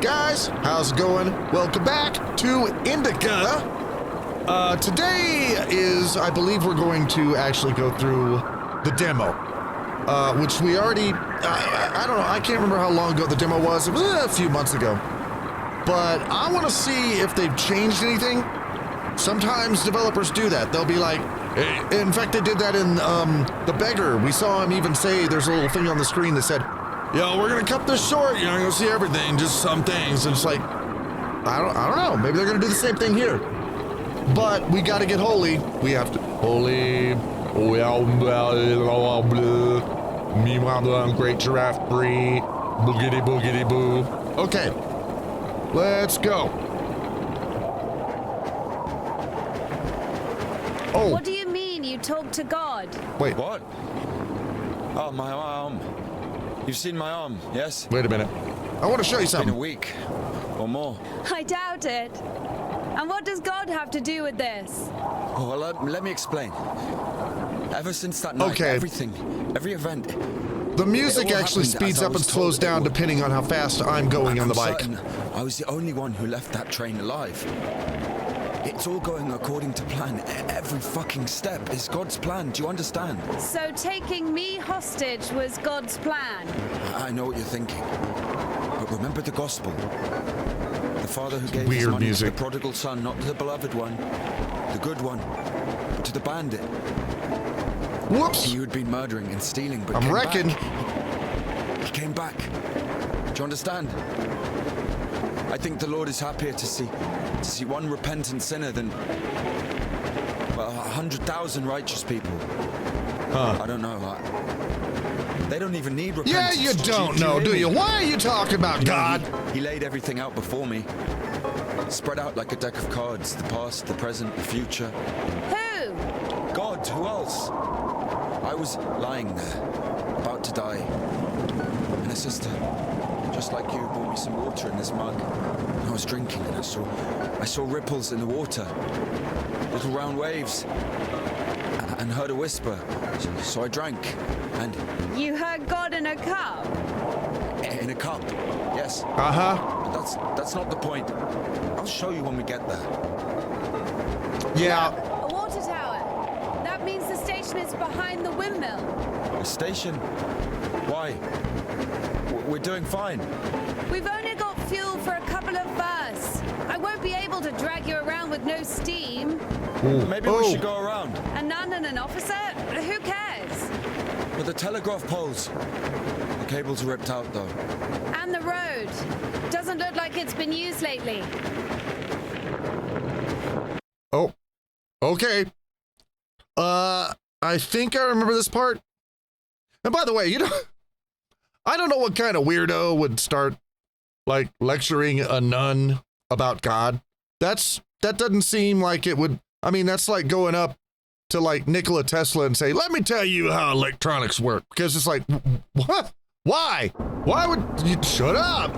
Guys, how's it going? Welcome back to Indika. Today is, I believe we're going to actually go through the demo, which we already, I don't know, I can't remember how long ago the demo was. It was a few months ago. But I want to see if they've changed anything. Sometimes developers do that. They'll be like, in fact, they did that in The Beggar. We saw him even say, there's a little thing on the screen that said, yo, we're going to cut this short. You're not going to see everything, just some things. And it's like, I don't know. Maybe they're going to do the same thing here. But we got to get holy. We have to. Holy. Great giraffe free. Boogity boogity boo. Okay. Let's go. Oh. What do you mean you talk to God? Wait. What? Oh, my arm. You've seen my arm, yes? Wait a minute. I want to show you something. It's been a week or more. I doubt it. And what does God have to do with this? Oh, well, let me explain. Ever since that night, everything, every event. The music actually speeds up and slows down depending on how fast I'm going on the bike. I was the only one who left that train alive. It's all going according to plan. Every fucking step is God's plan. Do you understand? So taking me hostage was God's plan? I know what you're thinking. But remember the gospel. The father who gave his Weird money music. to the prodigal son, not to the beloved one, the good one, but to the bandit. Whoops! He who'd been murdering and stealing, but I'm wrecking. He came back. Do you understand? I think the Lord is happier to see one repentant sinner than, well, 100,000 righteous people. Huh. I don't know. They don't even need Yeah, repentance. you don't know, do you? Why are you talking about God? He laid everything out before me. Spread out like a deck of cards. The past, the present, the future. Who? God, who else? I was lying there, about to die. And a sister, just like you, brought me some water in this mug. I was drinking and I saw ripples in the water. Little round waves. And heard a whisper. So I drank. And You heard God in a cup? in a cup, yes. Uh-huh. But that's not the point. I'll show you when we get there. Yeah. A water tower. That means the station is behind the windmill. The station? Why? We're doing fine. We've only got fuel for a couple of bursts. I won't be able to drag you around with no steam. Ooh. Maybe we should go around. A nun and an officer? Who cares? But the telegraph poles. The cables are ripped out, though. And the road. Doesn't look like it's been used lately. Oh. Okay. I think I remember this part. And by the way, I don't know what kind of weirdo would start, like, lecturing a nun about God. That doesn't seem like it would. I mean, that's like going up to, like, Nikola Tesla and say, let me tell you how electronics work. Because it's like, what? Why? Why would you shut up?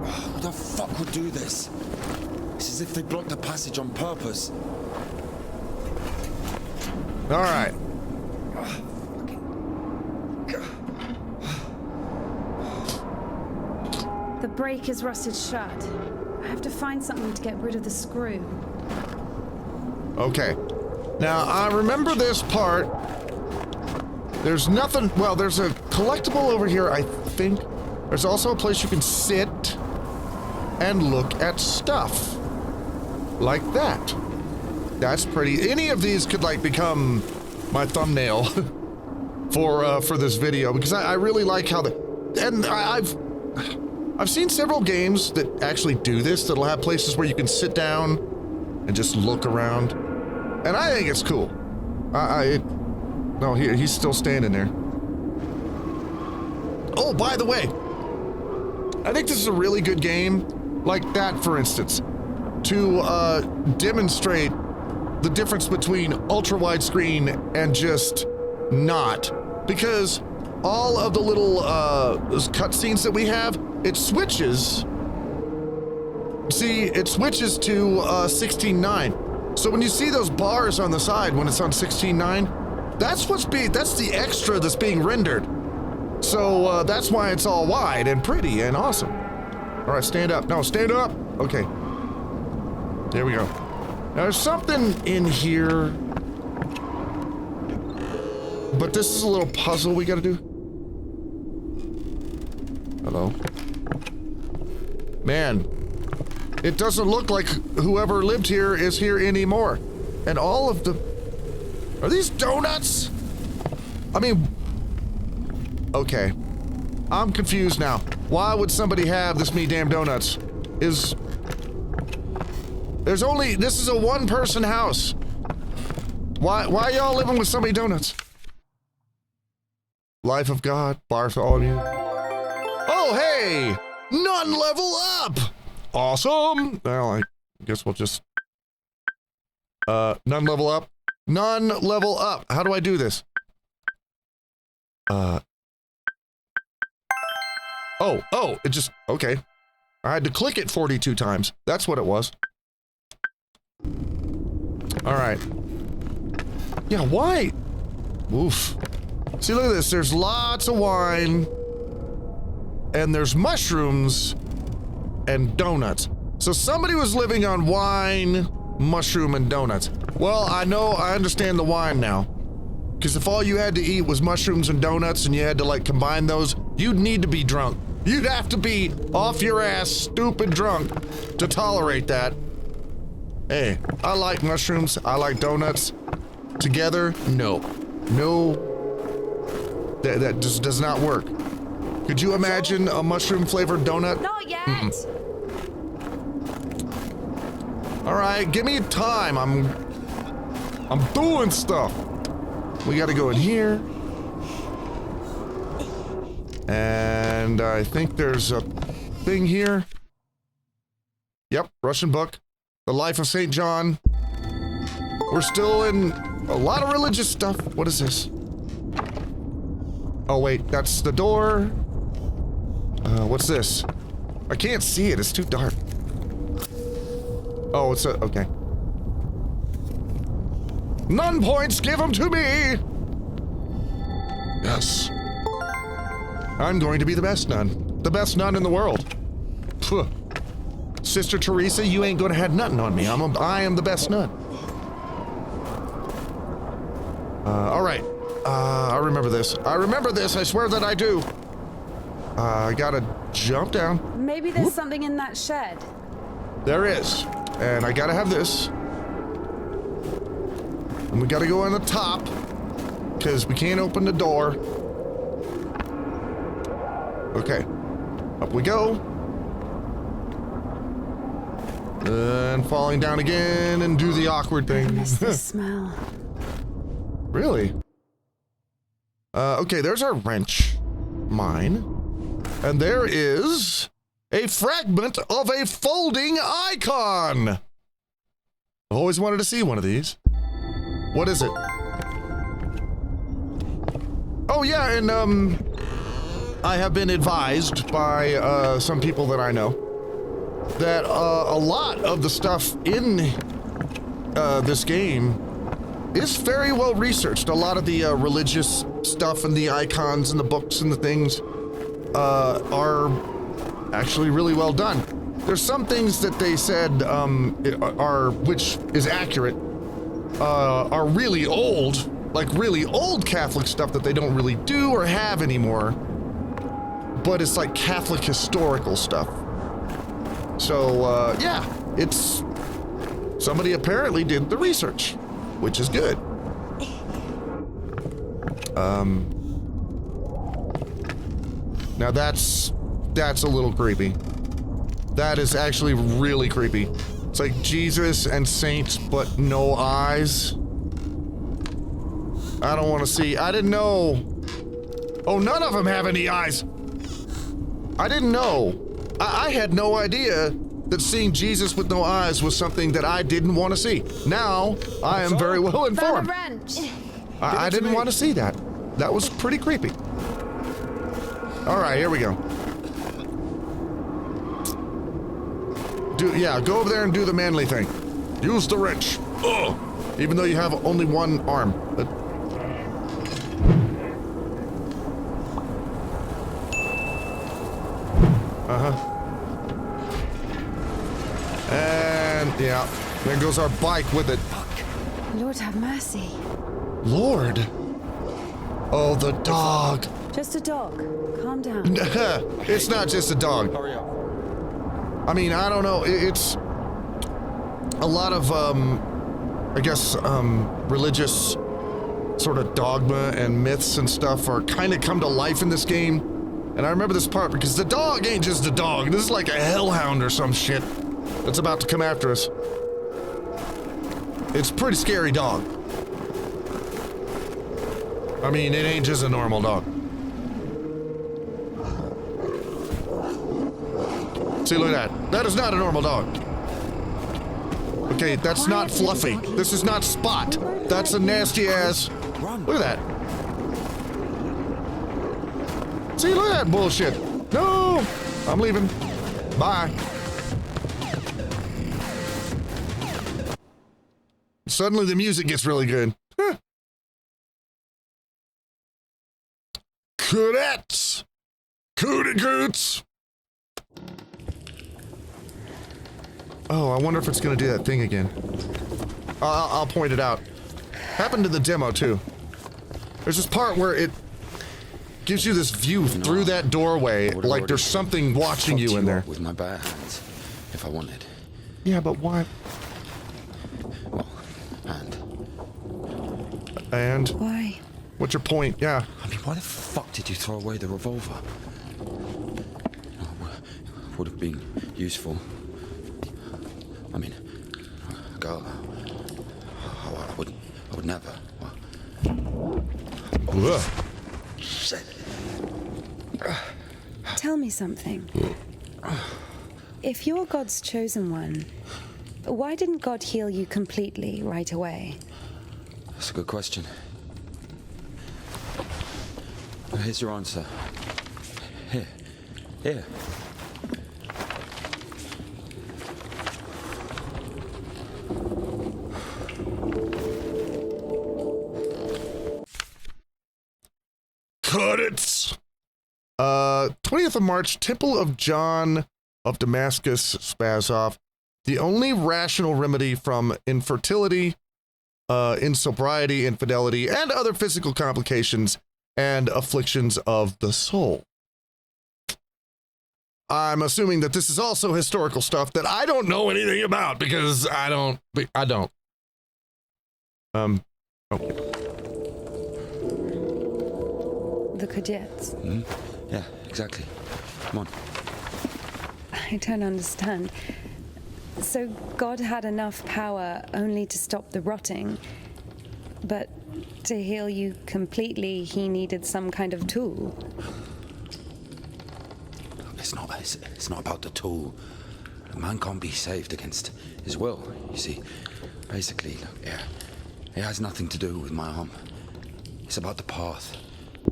Who the fuck would do this? It's as if they blocked the passage on purpose. All right. The brake is rusted shut. I have to find something to get rid of the screw. Okay. Now, I remember this part. There's nothing. Well, there's a collectible over here, I think. There's also a place you can sit and look at stuff. Like that. That's pretty. Any of these could, like, become my thumbnail for this video, because I really like how and I've seen several games that actually do this, that'll have places where you can sit down and just look around. And I think it's cool. No, he's still standing there. Oh, by the way, I think this is a really good game, like that, for instance, to demonstrate the difference between ultra widescreen and just not. Because all of the little cutscenes that we have, it switches. See, it switches to 16:9. So when you see those bars on the side when it's on 16:9, that's the extra that's being rendered. So that's why it's all wide and pretty and awesome. All right, stand up. No, stand up. Okay. There we go. Now there's something in here, but this is a little puzzle we gotta do. Hello. Man, it doesn't look like whoever lived here is here anymore. And all of the... Are these donuts? I mean... Okay. I'm confused now. Why would somebody have this many damn donuts? This is a one-person house. Why y'all living with so many donuts? Life of God, Bartholomew. Oh, hey! None level up! Awesome! Well, I guess we'll just... none level up. None level up. How do I do this? Oh, it just... Okay. I had to click it 42 times. That's what it was. Alright. Yeah, why? Oof. See, look at this. There's lots of wine. And there's mushrooms. And donuts. So somebody was living on wine, mushroom, and donuts. Well, I understand the wine now. Because if all you had to eat was mushrooms and donuts and you had to, like, combine those, you'd need to be drunk. You'd have to be off your ass, stupid drunk, to tolerate that. Hey, I like mushrooms, I like donuts. Together, no. No. That just does not work. Could you imagine a mushroom-flavored donut? Not yet. All right, give me time. I'm doing stuff. We got to go in here. And I think there's a thing here. Yep, Russian book. The Life of St. John. We're still in a lot of religious stuff. What is this? Oh, wait, that's the door. What's this? I can't see it. It's too dark. Oh, it's a... Okay. None points, give them to me! Yes. I'm going to be the best nun. The best nun in the world. Phew. Sister Teresa, you ain't gonna have nothing on me. I am the best nun. Alright. I remember this. I remember this, I swear that I do. I gotta jump down. Maybe there's something in that shed. There is. And I gotta have this. And we gotta go on the top. Because we can't open the door. Okay. Up we go. And falling down again and do the awkward thing. I miss the smell. Really? Okay, there's our wrench. Mine. And there is a fragment of a folding icon. I've always wanted to see one of these. What is it? Oh yeah, and I have been advised by some people that I know that a lot of the stuff in this game is very well researched. A lot of the religious stuff and the icons and the books and the things are actually really well done. There's some things that they said which is accurate, are really old, like really old Catholic stuff that they don't really do or have anymore, but it's like Catholic historical stuff. So, yeah, it's... Somebody apparently did the research, which is good. Now that's a little creepy. That is actually really creepy. It's like Jesus and saints, but no eyes. I don't want to see. I didn't know. Oh, none of them have any eyes. I didn't know. I had no idea that seeing Jesus with no eyes was something that I didn't want to see. Now, I am very well informed. I didn't want to see that. That was pretty creepy. All right, here we go. Yeah, go over there and do the manly thing. Use the wrench. Oh, even though you have only one arm. And yeah, there goes our bike with it. Lord have mercy. Lord. Oh, the dog. Just a dog. Calm down. It's not just a dog. Hurry up. I mean, I don't know. It's a lot of, I guess, religious sort of dogma and myths and stuff are kind of come to life in this game. And I remember this part because the dog ain't just a dog. This is like a hellhound or some shit that's about to come after us. It's a pretty scary dog. I mean, it ain't just a normal dog. See, look at that. That is not a normal dog. Okay, that's not Fluffy. This is not Spot. That's a nasty ass. Look at that. See, look at that bullshit. No! I'm leaving. Bye. Suddenly the music gets really good. Huh. Cadets! Cootie coots! Oh, I wonder if it's gonna do that thing again. I'll point it out. Happened in the demo, too. There's this part where it gives you this view through that doorway, like there's something watching you in there. With my bare hands, if I wanted. Yeah, but why? Well, And? Why? What's your point? Yeah. I mean, why the fuck did you throw away the revolver? Would have been useful. I mean, girl, I would never. Ugh. Shit. Tell me something. If you're God's chosen one, why didn't God heal you completely right away? That's a good question. Here's your answer. Here. Cut it! 20th of March, Temple of John of Damascus, Spazov. The only rational remedy from infertility, insobriety, infidelity, and other physical complications and afflictions of the soul. I'm assuming that this is also historical stuff that I don't know anything about because I don't. Okay. The Khajiits. Yeah, exactly. Come on. I don't understand. So God had enough power only to stop the rotting, but to heal you completely, he needed some kind of tool. It's not about the tool. A man can't be saved against his will, you see. Basically, look, it has nothing to do with my arm. It's about the path.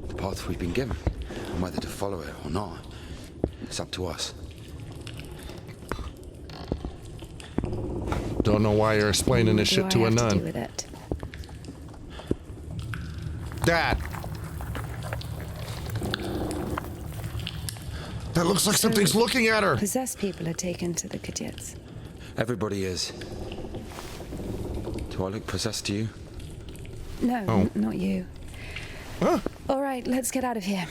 The path we've been given. And whether to follow it or not, it's up to us. Don't know why you're explaining this shit to a nun. What do I have to do with it? That looks like something's looking at her. Possessed people are taken to the Khajiits. Everybody is. Do I look possessed to you? No, not you. Huh? All right, let's get out of here.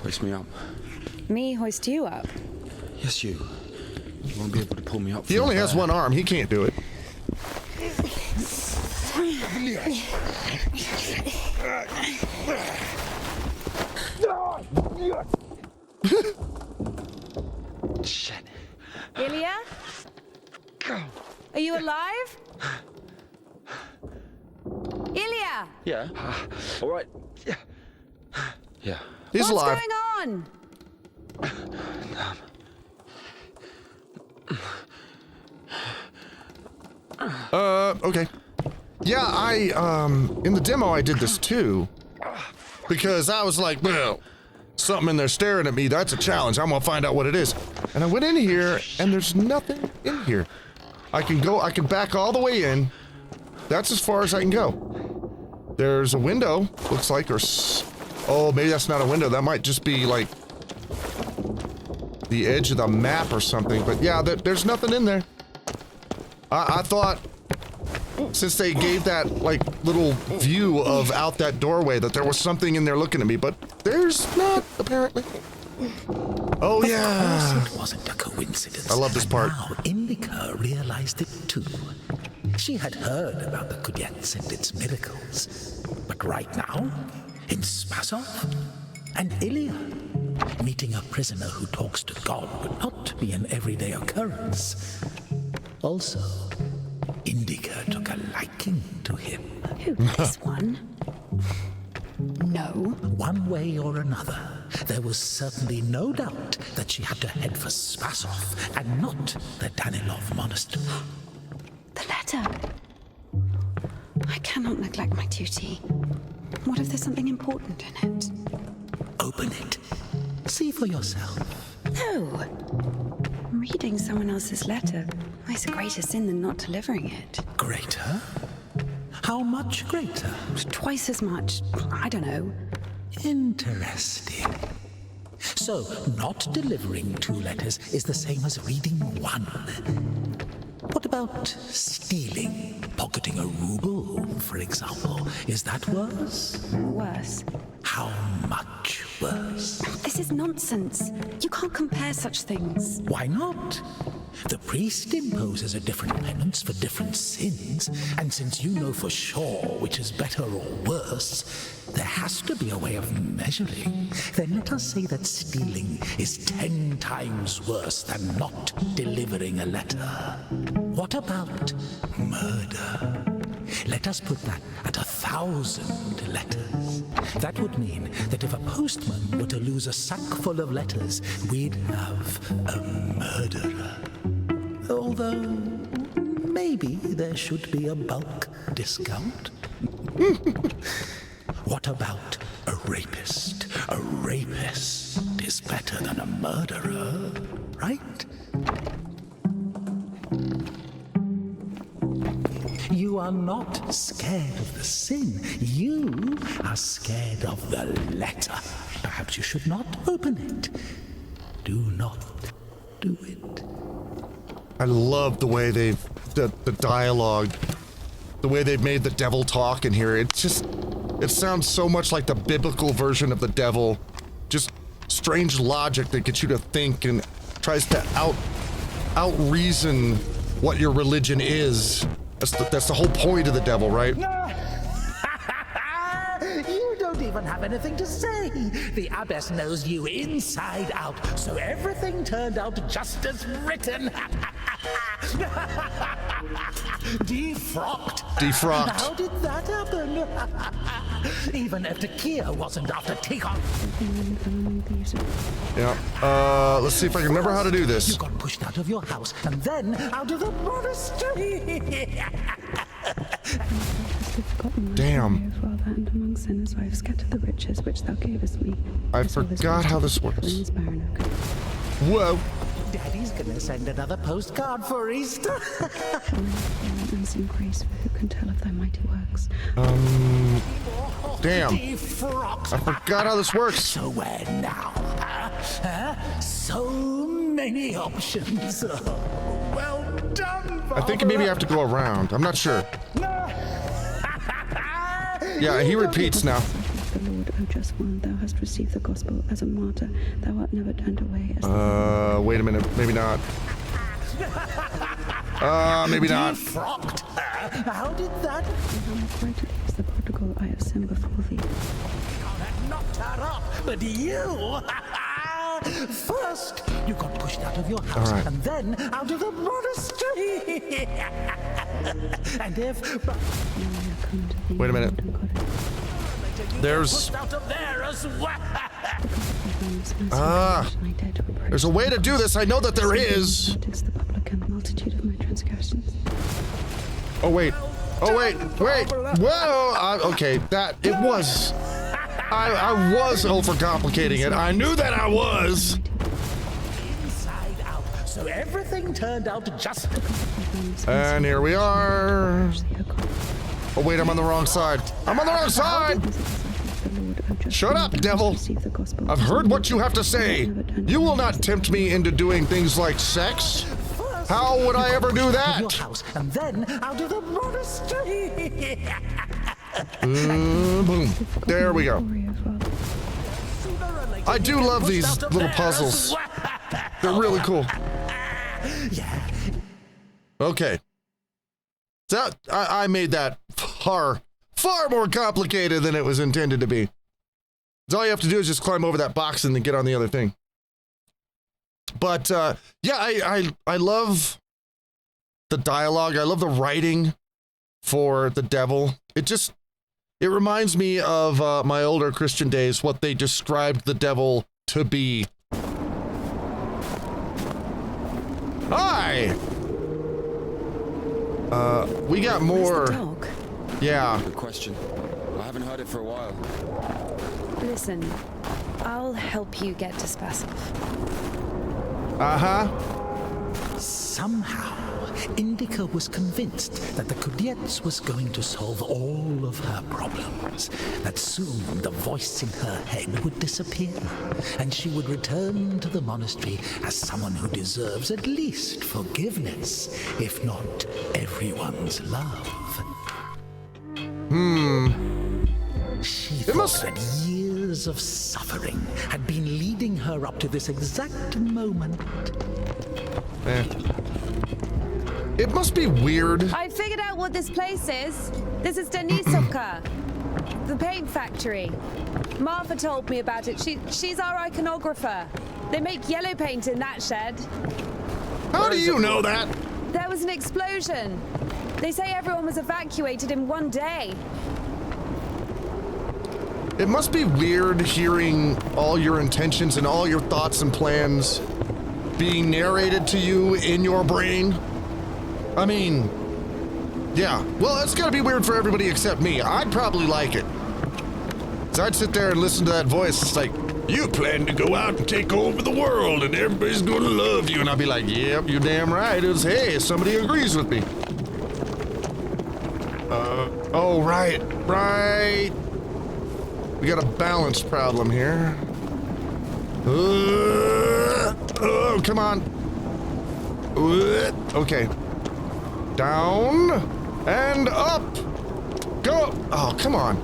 Hoist me up. Me hoist you up? Yes, you. You won't be able to pull me up. He only has one arm. He can't do it. Shit. Ilya? Are you alive? Ilya! Yeah. All right. Yeah. Yeah. He's What's alive. going on? Okay. Yeah, in the demo I did this too. Because I was like, well, something in there staring at me. That's a challenge. I'm gonna find out what it is. And I went in here, and there's nothing in here. I can back all the way in. That's as far as I can go. There's a window, looks like, oh, maybe that's not a window. That might just be, like, the edge of the map or something. But yeah, there's nothing in there. I thought, since they gave that, like, little view of out that doorway, that there was something in there looking at me, but there's not, apparently. Oh, yeah. Of course it wasn't a coincidence. I love this part. Now Indika realized it too. She had heard about the Kudets and its miracles. But right now, in Spasov and Ilya, meeting a prisoner who talks to God would not be an everyday occurrence. Also, Indika took a liking to him. Who, this one? No. One way or another, there was certainly no doubt that she had to head for Spasov and not the Danilov monastery. The letter. I cannot neglect my duty. What if there's something important in it? Open it. See for yourself. No. Reading someone else's letter is a greater sin than not delivering it. Greater? How much greater? Twice as much. I don't know. Interesting. So, not delivering 2 letters is the same as reading 1. What about stealing? Pocketing a ruble, for example. Is that worse? Worse. How much worse? This is nonsense. You can't compare such things. Why not? The priest imposes a different penance for different sins, and since you know for sure which is better or worse, there has to be a way of measuring. Then let us say that stealing is 10 times worse than not delivering a letter. What about murder? Let us put that at 1,000 letters. That would mean that if a postman were to lose a sack full of letters, we'd have a murderer. Although, maybe there should be a bulk discount. What about a rapist? A rapist is better than a murderer, right? You are not scared of the sin. You are scared of the letter. Perhaps you should not open it. Do not do it. I love the way the dialogue, the way they've made the devil talk in here. It sounds so much like the biblical version of the devil. Just strange logic that gets you to think and tries to out-reason what your religion is. That's the whole point of the devil, right? You don't even have anything to say. The abbess knows you inside out, so everything turned out just as written. Defrocked. Defrocked. How did that happen? Even Evdokia wasn't after Tikhon. Yeah. Let's see if I can remember how to do this. You got pushed out of your house and then out of the monastery. Damn. And among sinners I have scattered the riches which thou gavest me. I forgot how this works. Whoa. Daddy's gonna send another postcard for Easter. And some grace, for who can tell of thy mighty works. Damn. Defrocked. I forgot how this works. So where now? So many options. Well done, I think maybe I have to go around. I'm not sure. Yeah, he repeats now. The Lord, O just one, thou hast received the gospel as a martyr. Thou art never turned away as Wait a minute. Maybe not. Maybe not. Defrocked. How did that? Greatly is the prodigal I have sinned before thee. That knocked her up, but you. First, you got pushed out of your house, right. and then out of the monastery. And if Wait a minute. There's... pushed out of there as well. There's a way to do this. I know that there is. It's the publican, the multitude of my transgressions. Oh, wait. Oh, wait. Wait. Whoa. Okay. It was. I was overcomplicating it. I knew that I was. Inside out. So everything turned out just... And here we are. Oh, wait, I'm on the wrong side. I'm on the wrong side! Shut up, devil! I've heard what you have to say. You will not tempt me into doing things like sex. How would I ever do Your that? house, and then out of the monastery. Boom. There we go. I do love these little puzzles. They're really cool. Yeah. Okay. That I made that far more complicated than it was intended to be. So all you have to do is just climb over that box and then get on the other thing. But yeah, I love the dialogue. I love the writing for the devil. It reminds me of my older Christian days, what they described the devil to be. Hi! We got more. Where's the dog? Yeah. Good question. I haven't heard it for a while. Listen, I'll help you get to Spasov. Uh-huh. Somehow, Indika was convinced that the Kudets was going to solve all of her problems, that soon the voice in her head would disappear, and she would return to the monastery as someone who deserves at least forgiveness, if not everyone's love. She thought that years of suffering had been leading her up to this exact moment. It must be weird. I figured out what this place is. This is Denisovka, the paint factory. Martha told me about it. She's our iconographer. They make yellow paint in that shed. How do you know that? There was an explosion. They say everyone was evacuated in one day. It must be weird hearing all your intentions and all your thoughts and plans being narrated to you in your brain. I mean, yeah. Well, it's gotta be weird for everybody except me. I'd probably like it. So I'd sit there and listen to that voice. It's like, you plan to go out and take over the world and everybody's gonna love you. And I'll be like, yep, you're damn right. It was, hey, somebody agrees with me. Oh, right. We got a balance problem here. Oh, come on. Okay. Down and up. Go. Oh, come on.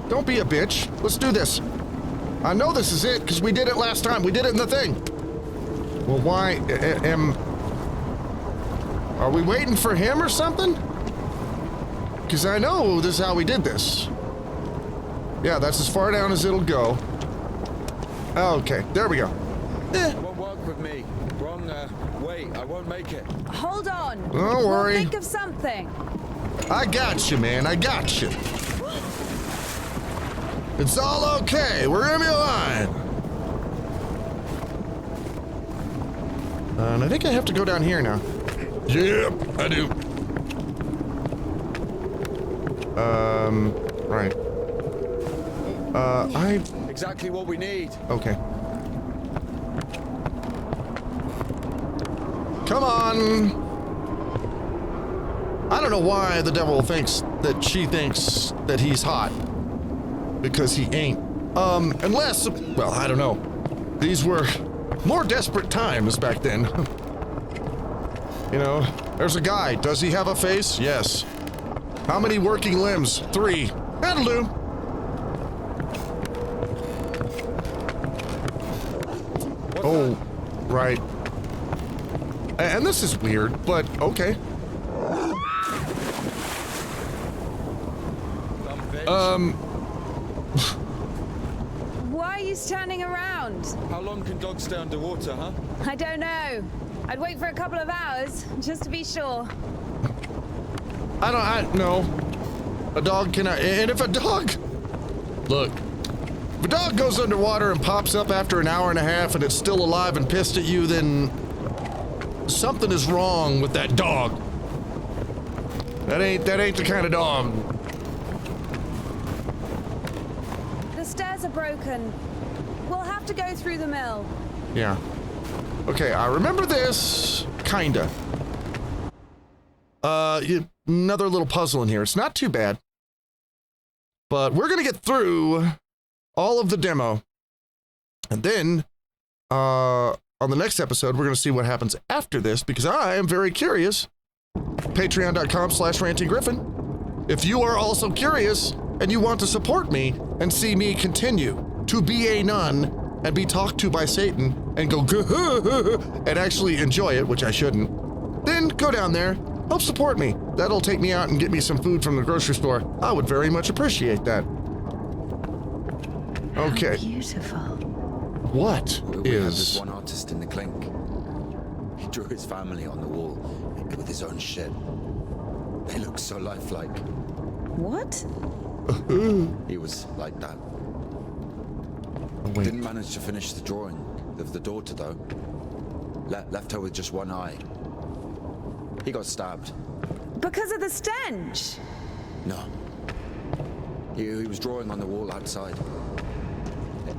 Don't be a bitch. Let's do this. I know this is it because we did it last time. We did it in the thing. Well, why are we waiting for him or something? Because I know this is how we did this. Yeah, that's as far down as it'll go. Okay, there we go. Won't work with me. Wrong way. I won't make it. Hold on. Don't worry. We'll think of something. I got you, man. I got you. It's all okay. We're gonna be alive. And I think I have to go down here now. Yep, I do. Right. Exactly what we need. Okay. Come on! I don't know why the devil thinks that she thinks that he's hot. Because he ain't. Unless, well, I don't know. These were more desperate times back then. You know, there's a guy. Does he have a face? Yes. How many working limbs? 3. That'll do. Oh, right. And this is weird, but okay. Why are you standing around? How long can dogs stay underwater, huh? I don't know. I'd wait for a couple of hours, just to be sure. I no. A dog cannot, and if a dog, look, if a dog goes underwater and pops up after an hour and a half and it's still alive and pissed at you, then something is wrong with that dog. That ain't the kind of dog. The broken. We'll have to go through the mill. Yeah. Okay, I remember this. Kinda. Another little puzzle in here. It's not too bad. But we're gonna get through all of the demo. And then, on the next episode, we're gonna see what happens after this, because I am very curious. Patreon.com/rantinggryphon. If you are also curious, and you want to support me, and see me continue to be a nun, and be talked to by Satan, and go and actually enjoy it, which I shouldn't, then go down there, help support me. That'll take me out and get me some food from the grocery store. I would very much appreciate that. Okay. How beautiful. What We have this is... one artist in the clink. He drew his family on the wall with his own shit. They look so lifelike. What? He was like that. Wait. Didn't manage to finish the drawing of the daughter, though. Left her with just one eye. He got stabbed. Because of the stench? No. He was drawing on the wall outside.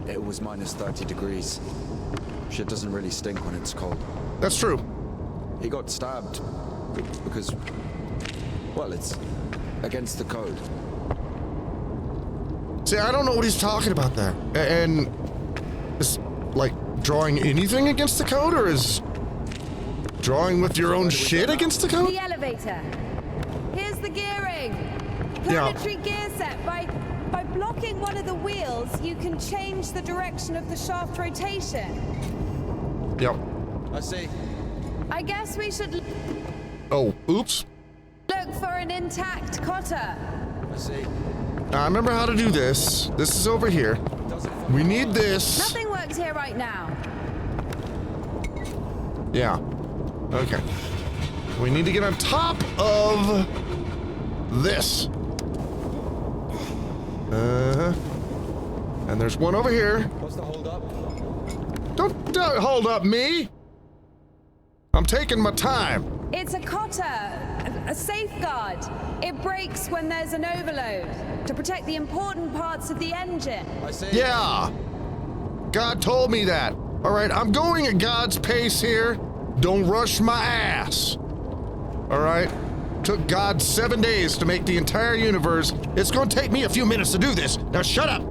It was minus 30 degrees. Shit doesn't really stink when it's cold. That's true. He got stabbed because, well, it's against the code. See, I don't know what he's talking about there. And is, like, drawing anything against the code, or is drawing with your own shit against the code? The elevator. Here's the gearing. Planetary gear set. By blocking one of the wheels, you can change the direction of the shaft rotation. Yep. I see. I guess we should Oh, oops. look for an intact cotter. I see. I remember how to do this. This is over here. We need this. Nothing works here right now. Yeah. Okay. We need to get on top of this. And there's one over here. What's the hold up? Don't hold up me. I'm taking my time. It's a cotter, a safeguard. It breaks when there's an overload to protect the important parts of the engine. I see. Yeah. God told me that. All right, I'm going at God's pace here. Don't rush my ass. All right? Took God 7 days to make the entire universe. It's going to take me a few minutes to do this. Now shut up.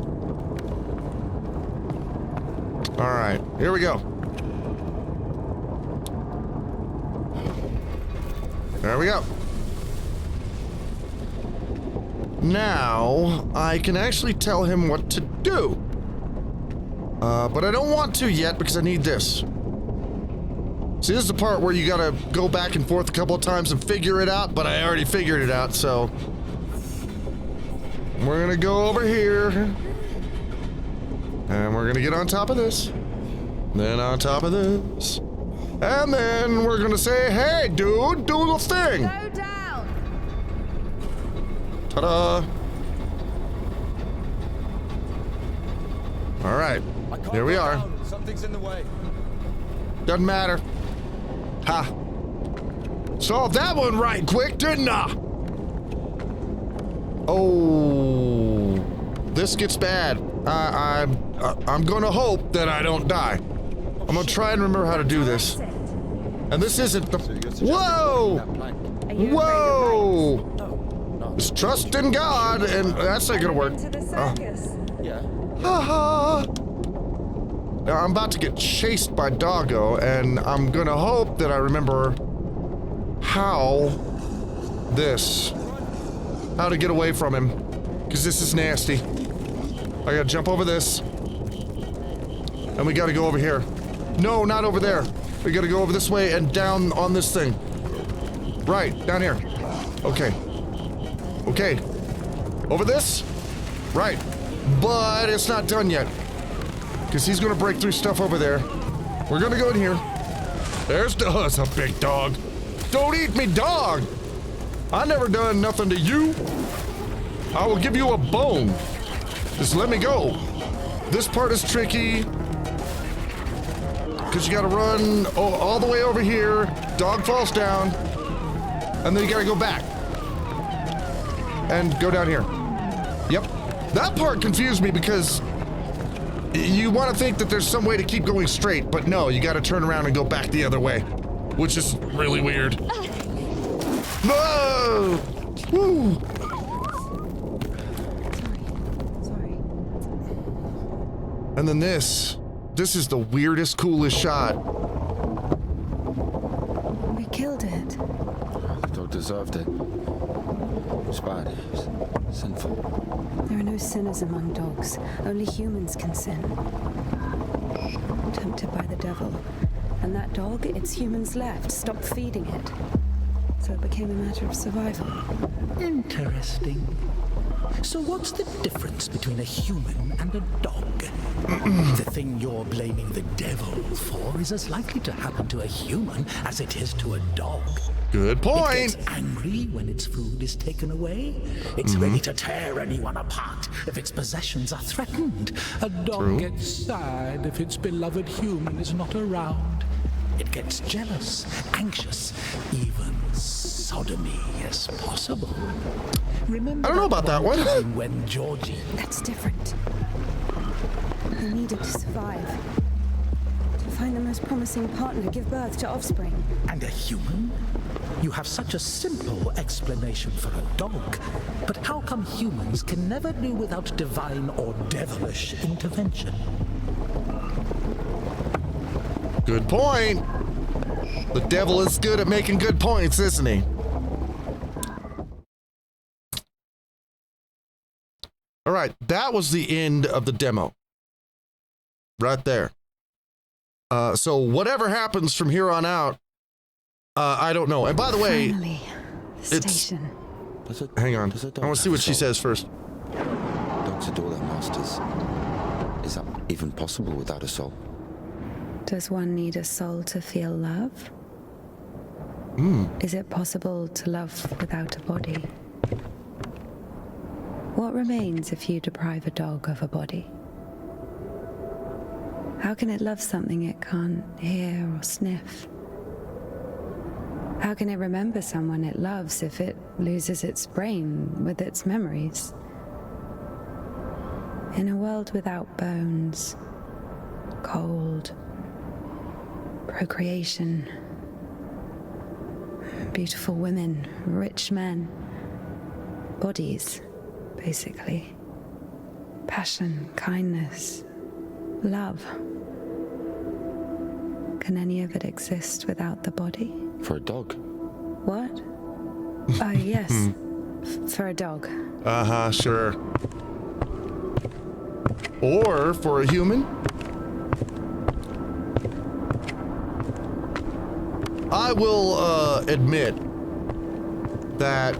All right, here we go. There we go. Now, I can actually tell him what to do. But I don't want to yet because I need this. See, this is the part where you gotta go back and forth a couple of times and figure it out, but I already figured it out, so... We're gonna go over here. And we're gonna get on top of this. Then on top of this. And then we're gonna say, hey, dude, do the thing! Go down! Ta-da! Alright, here we are. Something's in the way. Doesn't matter. Ha! Solved that one right quick, didn't I? Oh, this gets bad. I'm gonna hope that I don't die. I'm gonna try and remember how to do this. And this isn't the... Whoa! Whoa! Just trust in God, and that's not gonna work. To the circus. Yeah. Ha! Now, I'm about to get chased by Doggo, and I'm gonna hope that I remember how to get away from him, because this is nasty. I gotta jump over this, and we gotta go over here. No, not over there. We gotta go over this way and down on this thing. Right, down here. Okay. Okay. Over this? Right. But it's not done yet. Because he's gonna break through stuff over there. We're gonna go in here. There's a big dog. Don't eat me, dog! I never done nothing to you. I will give you a bone. Just let me go. This part is tricky. Because you gotta run all the way over here. Dog falls down. And then you gotta go back. And go down here. Yep. That part confused me because You want to think that there's some way to keep going straight, but no, you got to turn around and go back the other way, which is really weird. Whoa! Woo! Sorry. And then this is the weirdest, coolest shot. We killed it. The dog deserved it. It was bad. It was sinful. There are no sinners among dogs. Only humans can sin. Tempted by the devil. And that dog, its humans left, stopped feeding it. So it became a matter of survival. Interesting. So what's the difference between a human and a dog? The thing you're blaming the devil for is as likely to happen to a human as it is to a dog. Good It point. gets angry when its food is taken away. It's ready to tear anyone apart if its possessions are threatened. A dog True. gets sad if its beloved human is not around. It gets jealous, anxious, even sodomy is possible. Remember I don't know about that one. time when Georgie... That's different. They needed to survive. To find the most promising partner, give birth to offspring. And a human? You have such a simple explanation for a dog. But how come humans can never do without divine or devilish intervention? Good point. The devil is good at making good points, isn't he? All right, that was the end of the demo. Right there. So whatever happens from here on out, I don't know. And by the way, Finally, the it's- station. hang on. Does a I dog want to see have what a she soul? says first. Dogs adore their masters. Is that even possible without a soul? Does one need a soul to feel love? Is it possible to love without a body? What remains if you deprive a dog of a body? How can it love something it can't hear or sniff? How can it remember someone it loves if it loses its brain with its memories? In a world without bones, cold, procreation, beautiful women, rich men, bodies, basically. Passion, kindness, love. Can any of it exist without the body? For a dog? What? Oh, yes. For a dog. Uh-huh, sure. Or for a human. I will admit that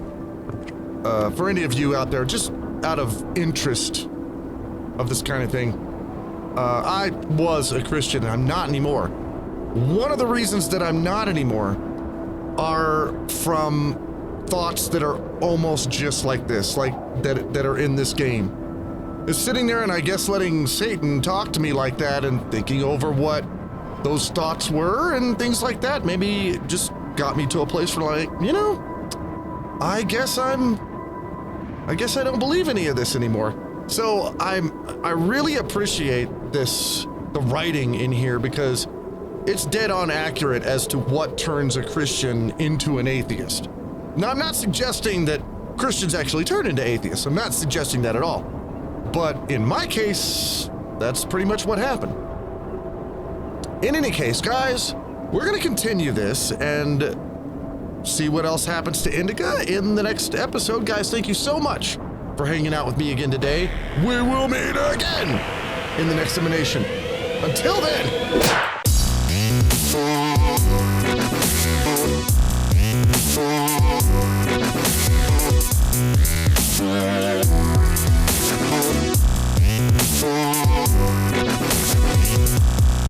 for any of you out there, just out of interest of this kind of thing, I was a Christian and I'm not anymore. One of the reasons that I'm not anymore are from thoughts that are almost just like this, like that are in this game. Is sitting there and I guess letting Satan talk to me like that and thinking over what those thoughts were and things like that. Maybe it just got me to a place where, like, you know, I guess I don't believe any of this anymore. So I really appreciate the writing in here, because it's dead on accurate as to what turns a Christian into an atheist. Now, I'm not suggesting that Christians actually turn into atheists. I'm not suggesting that at all. But in my case, that's pretty much what happened. In any case, guys, we're going to continue this and see what else happens to Indika in the next episode. Guys, thank you so much for hanging out with me again today. We will meet again in the next emanation. Until then...